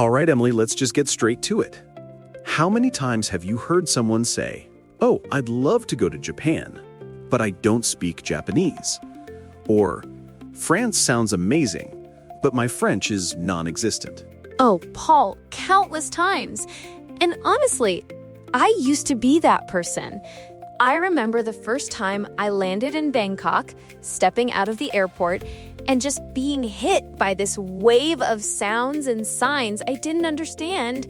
All right, Emily, let's just get straight to it. How many times have you heard someone say, "Oh, I'd love to go to Japan, but I don't speak Japanese"? Or, "France sounds amazing, but my French is non-existent." Oh, Paul, countless times. And honestly, I used to be that person. I remember the first time I landed in Bangkok, stepping out of the airport, and just being hit by this wave of sounds and signs I didn't understand.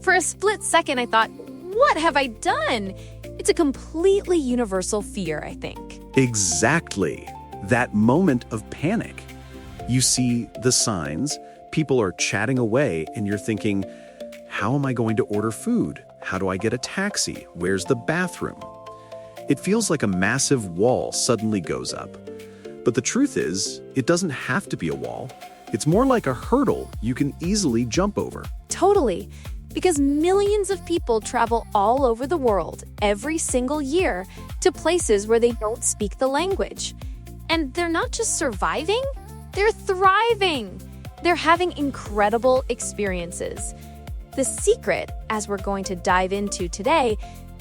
For a split second, I thought, what have I done? It's a completely universal fear, I think. Exactly. That moment of panic. You see the signs, people are chatting away, and you're thinking, how am I going to order food? How do I get a taxi? Where's the bathroom? It feels like a massive wall suddenly goes up. But the truth is, it doesn't have to be a wall. It's more like a hurdle you can easily jump over. Totally. Because millions of people travel all over the world every single year to places where they don't speak the language. And they're not just surviving, they're thriving. They're having incredible experiences. The secret, as we're going to dive into today,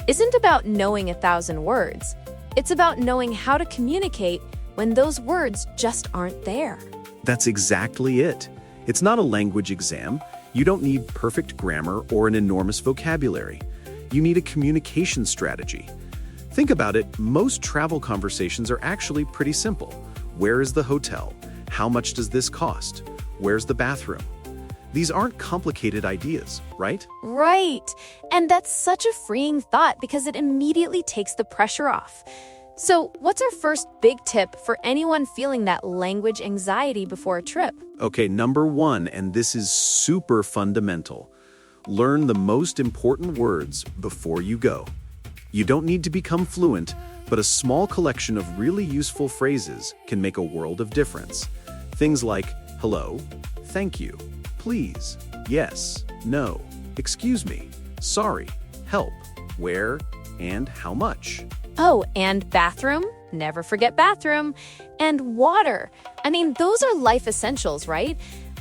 isn't about knowing 1,000 words. It's about knowing how to communicate when those words just aren't there. That's exactly it. It's not a language exam. You don't need perfect grammar or an enormous vocabulary. You need a communication strategy. Think about it, most travel conversations are actually pretty simple. Where is the hotel? How much does this cost? Where's the bathroom? These aren't complicated ideas, right? Right. And that's such a freeing thought because it immediately takes the pressure off. So, what's our first big tip for anyone feeling that language anxiety before a trip? Okay, number one, and this is super fundamental. Learn the most important words before you go. You don't need to become fluent, but a small collection of really useful phrases can make a world of difference. Things like hello, thank you, please, yes, no, excuse me, sorry, help, where, and how much. Oh, and bathroom? Never forget bathroom. And water. I mean, those are life essentials, right?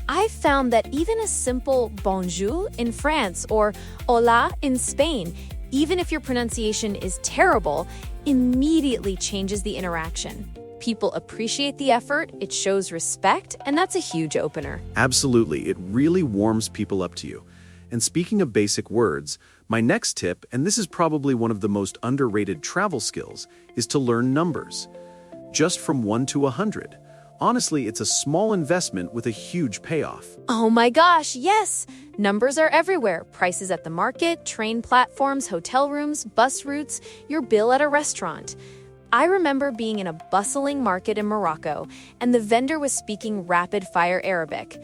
I've found that even a simple bonjour in France or hola in Spain, even if your pronunciation is terrible, immediately changes the interaction. People appreciate the effort, it shows respect, and that's a huge opener. Absolutely, it really warms people up to you. And speaking of basic words, my next tip, and this is probably one of the most underrated travel skills, is to learn numbers. Just from 1 to 100. Honestly, it's a small investment with a huge payoff. Oh my gosh, yes! Numbers are everywhere. Prices at the market, train platforms, hotel rooms, bus routes, your bill at a restaurant. I remember being in a bustling market in Morocco, and the vendor was speaking rapid-fire Arabic.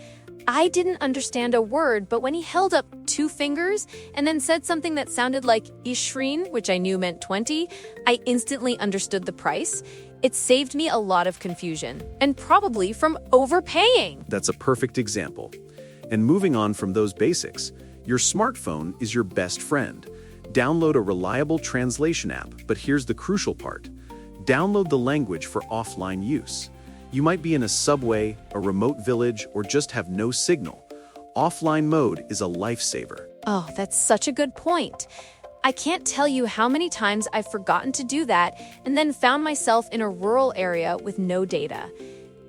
I didn't understand a word, but when he held up 2 fingers and then said something that sounded like Ishreen, which I knew meant 20, I instantly understood the price. It saved me a lot of confusion, and probably from overpaying. That's a perfect example. And moving on from those basics, your smartphone is your best friend. Download a reliable translation app, but here's the crucial part. Download the language for offline use. You might be in a subway, a remote village, or just have no signal. Offline mode is a lifesaver. Oh, that's such a good point. I can't tell you how many times I've forgotten to do that and then found myself in a rural area with no data.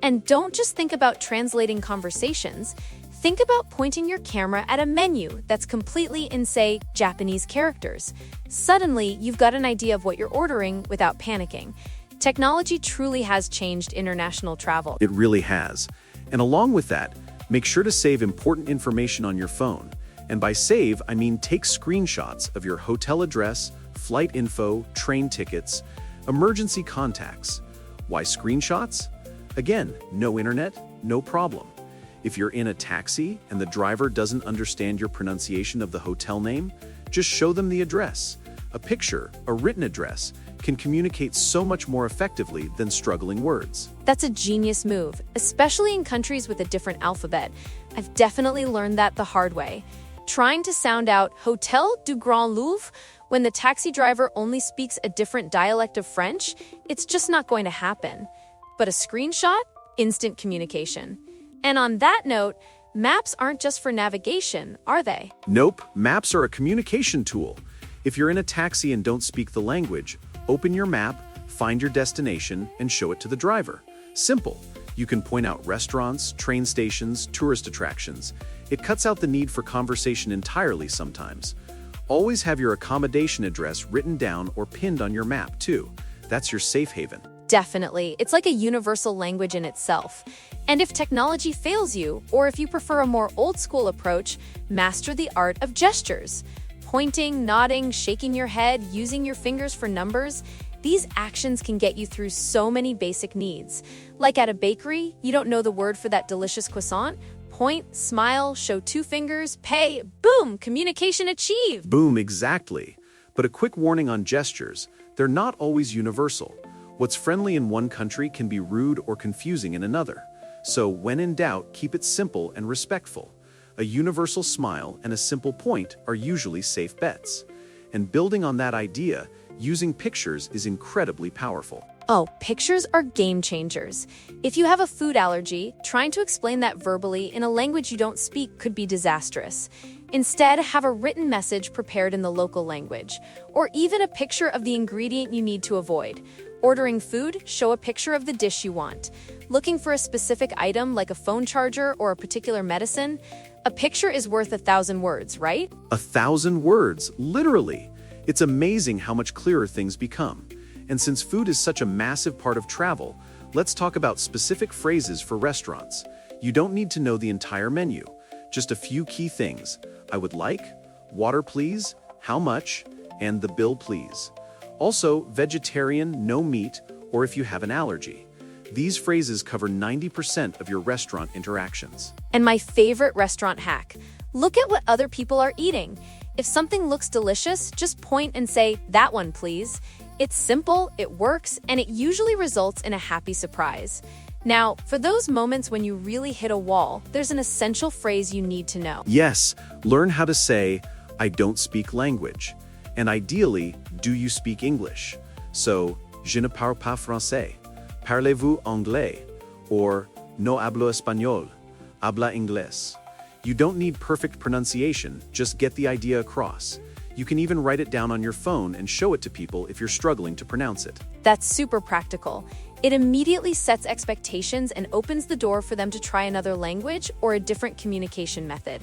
And don't just think about translating conversations. Think about pointing your camera at a menu that's completely in, say, Japanese characters. Suddenly, you've got an idea of what you're ordering without panicking. Technology truly has changed international travel. It really has. And along with that, make sure to save important information on your phone. And by save, I mean take screenshots of your hotel address, flight info, train tickets, emergency contacts. Why screenshots? Again, no internet, no problem. If you're in a taxi and the driver doesn't understand your pronunciation of the hotel name, just show them the address. A picture, a written address, can communicate so much more effectively than struggling words. That's a genius move, especially in countries with a different alphabet. I've definitely learned that the hard way. Trying to sound out Hotel du Grand Louvre when the taxi driver only speaks a different dialect of French, it's just not going to happen. But a screenshot? Instant communication. And on that note, Maps aren't just for navigation, are they? Nope, maps are a communication tool. If you're in a taxi and don't speak the language, open your map, find your destination, and show it to the driver. Simple. You can point out restaurants, train stations, tourist attractions. It cuts out the need for conversation entirely sometimes. Always have your accommodation address written down or pinned on your map, too. That's your safe haven. Definitely. It's like a universal language in itself. And if technology fails you, or if you prefer a more old-school approach, master the art of gestures. Pointing, nodding, shaking your head, using your fingers for numbers, these actions can get you through so many basic needs. Like at a bakery, you don't know the word for that delicious croissant? Point, smile, show 2 fingers, pay, boom, communication achieved. Boom, exactly. But a quick warning on gestures, they're not always universal. What's friendly in one country can be rude or confusing in another. So when in doubt, keep it simple and respectful. A universal smile and a simple point are usually safe bets. And building on that idea, using pictures is incredibly powerful. Oh, pictures are game changers. If you have a food allergy, trying to explain that verbally in a language you don't speak could be disastrous. Instead, have a written message prepared in the local language, or even a picture of the ingredient you need to avoid. Ordering food, show a picture of the dish you want. Looking for a specific item like a phone charger or a particular medicine, a picture is worth 1,000 words, right? 1,000 words, literally. It's amazing how much clearer things become. And since food is such a massive part of travel, let's talk about specific phrases for restaurants. You don't need to know the entire menu. Just a few key things. I would like, water please, how much, and the bill please. Also, vegetarian, no meat, or if you have an allergy. These phrases cover 90% of your restaurant interactions. And my favorite restaurant hack, look at what other people are eating. If something looks delicious, just point and say, "That one, please." It's simple, it works, and it usually results in a happy surprise. Now, for those moments when you really hit a wall, there's an essential phrase you need to know. Yes, learn how to say, "I don't speak language." And ideally, do you speak English? So, "Je ne parle pas français." "Parlez-vous anglais?" Or "No hablo español." "Habla inglés." You don't need perfect pronunciation, just get the idea across. You can even write it down on your phone and show it to people if you're struggling to pronounce it. That's super practical. It immediately sets expectations and opens the door for them to try another language or a different communication method.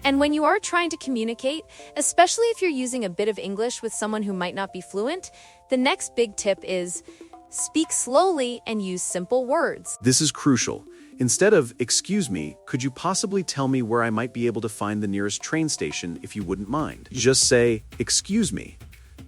And when you are trying to communicate, especially if you're using a bit of English with someone who might not be fluent, the next big tip is speak slowly and use simple words. This is crucial. Instead of, "Excuse me, could you possibly tell me where I might be able to find the nearest train station if you wouldn't mind?" Just say, "Excuse me."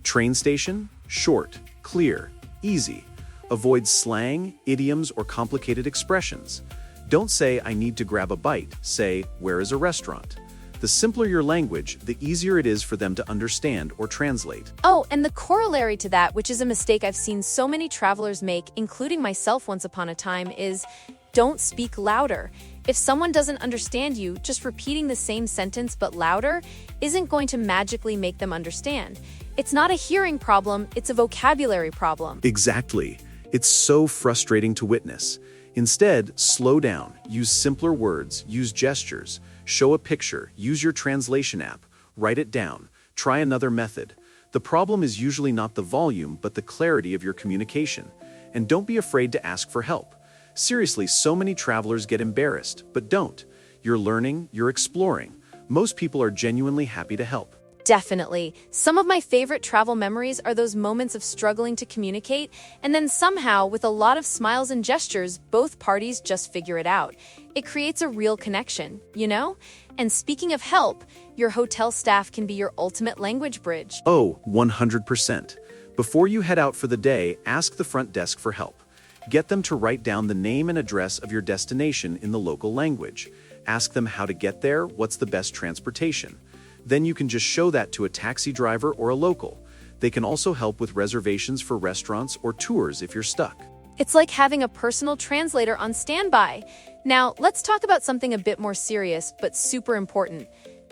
Train station? Short, clear, easy. Avoid slang, idioms, or complicated expressions. Don't say, "I need to grab a bite." Say, "Where is a restaurant?" The simpler your language, the easier it is for them to understand or translate. Oh, and the corollary to that, which is a mistake I've seen so many travelers make, including myself once upon a time, is don't speak louder. If someone doesn't understand you, just repeating the same sentence but louder isn't going to magically make them understand. It's not a hearing problem, it's a vocabulary problem. Exactly. It's so frustrating to witness. Instead, slow down, use simpler words, use gestures, show a picture, use your translation app, write it down, try another method. The problem is usually not the volume, but the clarity of your communication. And don't be afraid to ask for help. Seriously, so many travelers get embarrassed, but don't. You're learning, you're exploring. Most people are genuinely happy to help. Definitely. Some of my favorite travel memories are those moments of struggling to communicate, and then somehow, with a lot of smiles and gestures, both parties just figure it out. It creates a real connection, you know? And speaking of help, your hotel staff can be your ultimate language bridge. Oh, 100%. Before you head out for the day, ask the front desk for help. Get them to write down the name and address of your destination in the local language. Ask them how to get there, what's the best transportation. Then you can just show that to a taxi driver or a local. They can also help with reservations for restaurants or tours if you're stuck. It's like having a personal translator on standby. Now, let's talk about something a bit more serious, but super important.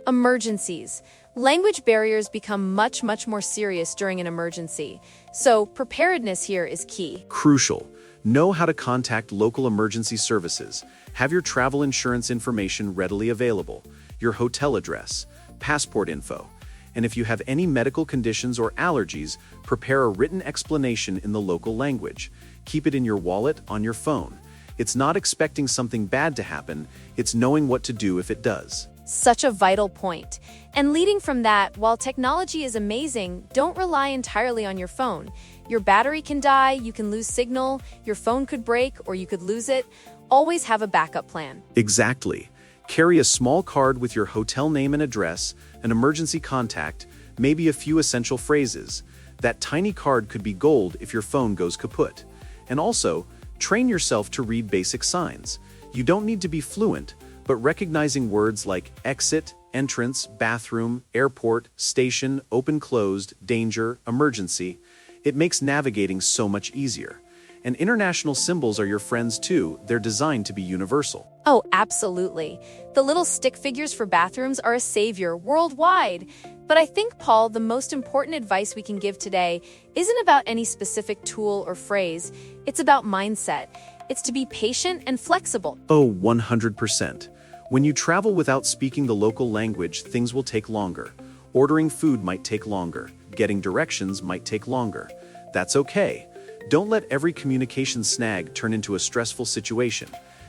Emergencies. Language barriers become much more serious during an emergency. So, preparedness here is key. Crucial. Know how to contact local emergency services. Have your travel insurance information readily available, your hotel address, passport info. And if you have any medical conditions or allergies, prepare a written explanation in the local language. Keep it in your wallet, on your phone. It's not expecting something bad to happen, it's knowing what to do if it does. Such a vital point. And leading from that, while technology is amazing, don't rely entirely on your phone. Your battery can die, you can lose signal, your phone could break, or you could lose it. Always have a backup plan. Exactly. Carry a small card with your hotel name and address, an emergency contact, maybe a few essential phrases. That tiny card could be gold if your phone goes kaput. And also, train yourself to read basic signs. You don't need to be fluent, but recognizing words like exit, entrance, bathroom, airport, station, open, closed, danger, emergency, it makes navigating so much easier. And international symbols are your friends too. They're designed to be universal. Oh, absolutely. The little stick figures for bathrooms are a savior worldwide. But I think, Paul, the most important advice we can give today isn't about any specific tool or phrase. It's about mindset. It's to be patient and flexible. Oh, 100%. When you travel without speaking the local language, things will take longer. Ordering food might take longer. Getting directions might take longer. That's okay. Don't let every communication snag turn into a stressful situation.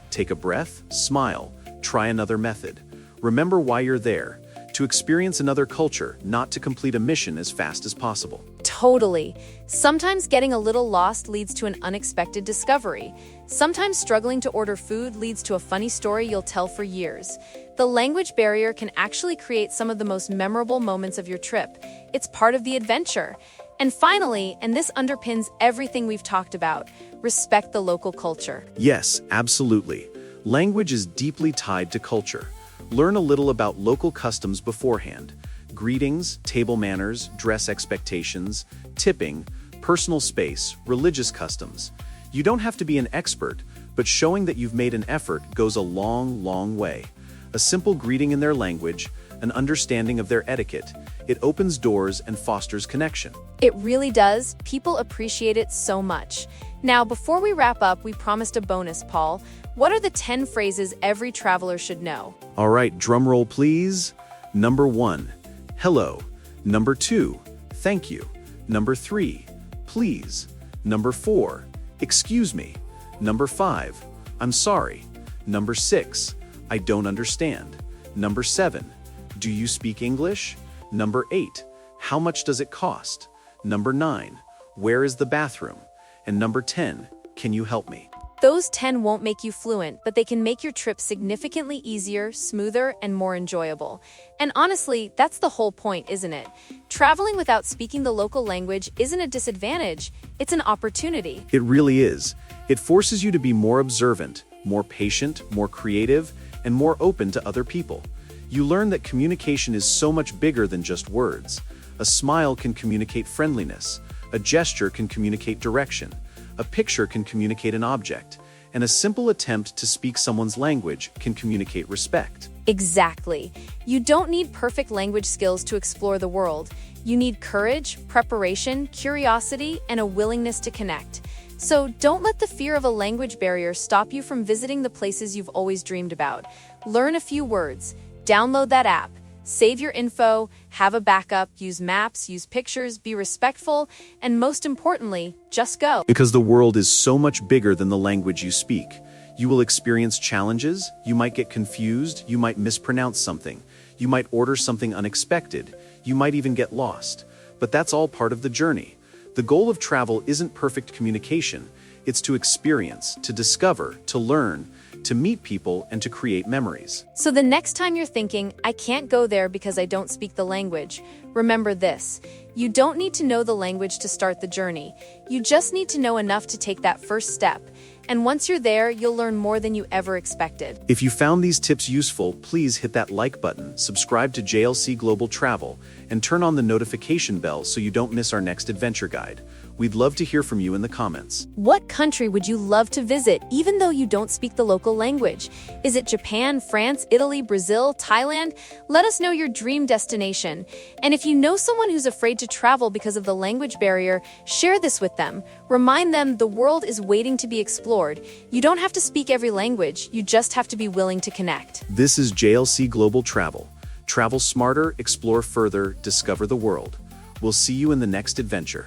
Take a breath, smile, try another method. Remember why you're there. To experience another culture, not to complete a mission as fast as possible. Totally. Sometimes getting a little lost leads to an unexpected discovery. Sometimes struggling to order food leads to a funny story you'll tell for years. The language barrier can actually create some of the most memorable moments of your trip. It's part of the adventure. And finally, and this underpins everything we've talked about, respect the local culture. Yes, absolutely. Language is deeply tied to culture. Learn a little about local customs beforehand. Greetings, table manners, dress expectations, tipping, personal space, religious customs. You don't have to be an expert, but showing that you've made an effort goes a long, long way. A simple greeting in their language, an understanding of their etiquette, it opens doors and fosters connection. It really does. People appreciate it so much. Now, before we wrap up, we promised a bonus, Paul. What are the 10 phrases every traveler should know? All right, drum roll please. Number 1, hello. Number 2, thank you. Number 3, please. Number 4, excuse me. Number 5, I'm sorry. Number 6, I don't understand. Number 7, do you speak English? Number 8, how much does it cost? Number 9, where is the bathroom? And number 10, can you help me? Those 10 won't make you fluent, but they can make your trip significantly easier, smoother, and more enjoyable. And honestly, that's the whole point, isn't it? Traveling without speaking the local language isn't a disadvantage, it's an opportunity. It really is. It forces you to be more observant, more patient, more creative, and more open to other people. You learn that communication is so much bigger than just words. A smile can communicate friendliness. A gesture can communicate direction. A picture can communicate an object. And a simple attempt to speak someone's language can communicate respect. Exactly. You don't need perfect language skills to explore the world. You need courage, preparation, curiosity, and a willingness to connect. So don't let the fear of a language barrier stop you from visiting the places you've always dreamed about. Learn a few words. Download that app. Save your info, have a backup, use maps, use pictures, be respectful, and most importantly, just go. Because the world is so much bigger than the language you speak. You will experience challenges, you might get confused, you might mispronounce something, you might order something unexpected, you might even get lost. But that's all part of the journey. The goal of travel isn't perfect communication, it's to experience, to discover, to learn, to meet people, and to create memories. So the next time you're thinking, I can't go there because I don't speak the language, remember this. You don't need to know the language to start the journey. You just need to know enough to take that first step. And once you're there, you'll learn more than you ever expected. If you found these tips useful, please hit that like button, subscribe to JLC Global Travel, and turn on the notification bell so you don't miss our next adventure guide. We'd love to hear from you in the comments. What country would you love to visit, even though you don't speak the local language? Is it Japan, France, Italy, Brazil, Thailand? Let us know your dream destination. And if you know someone who's afraid to travel because of the language barrier, share this with them. Remind them the world is waiting to be explored. You don't have to speak every language, you just have to be willing to connect. This is JLC Global Travel. Travel smarter, explore further, discover the world. We'll see you in the next adventure.